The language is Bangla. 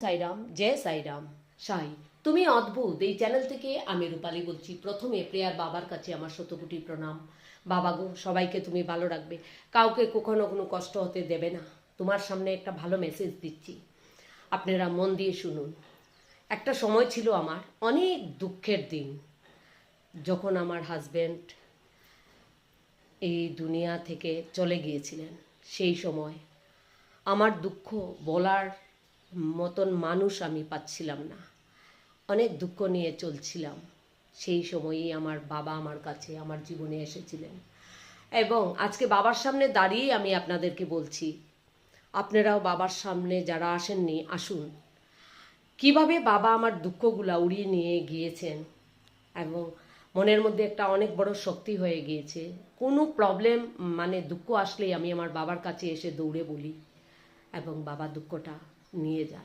সাইরাম, জয় সাইরাম। সাই, তুমি অদ্ভুত। এই চ্যানেল থেকে আমি রূপালী বলছি। প্রথমে প্রেয়ার বাবার কাছে আমার শতকোটি প্রণাম। বাবা গো, সবাইকে তুমি ভালো রাখবে, কাউকে কখনো কোনো কষ্ট হতে দেবে না। তোমার সামনে একটা ভালো মেসেজ দিচ্ছি, আপনারা মন দিয়ে শুনুন। একটা সময় ছিল আমার অনেক দুঃখের দিন, যখন আমার হাজব্যান্ড এই দুনিয়া থেকে চলে গিয়েছিলেন। সেই সময় আমার দুঃখ বলার মতন মানুষ আমি পাচ্ছিলাম না, অনেক দুঃখ নিয়ে চলছিলাম। সেই সময়ই আমার বাবা আমার কাছে আমার জীবনে এসেছিলেন, এবং আজকে বাবার সামনে দাঁড়িয়ে আমি আপনাদেরকে বলছি, আপনারাও বাবার সামনে যারা আসেননি আসুন। কিভাবে বাবা আমার দুঃখগুলা উড়িয়ে নিয়ে গিয়েছেন, এবং মনের মধ্যে একটা অনেক বড় শক্তি হয়ে গিয়েছে। কোনো প্রবলেম মানে দুঃখ আসলেই আমি আমার বাবার কাছে এসে দৌড়ে বলি, এবং বাবা দুঃখটা নিয়ে যায়।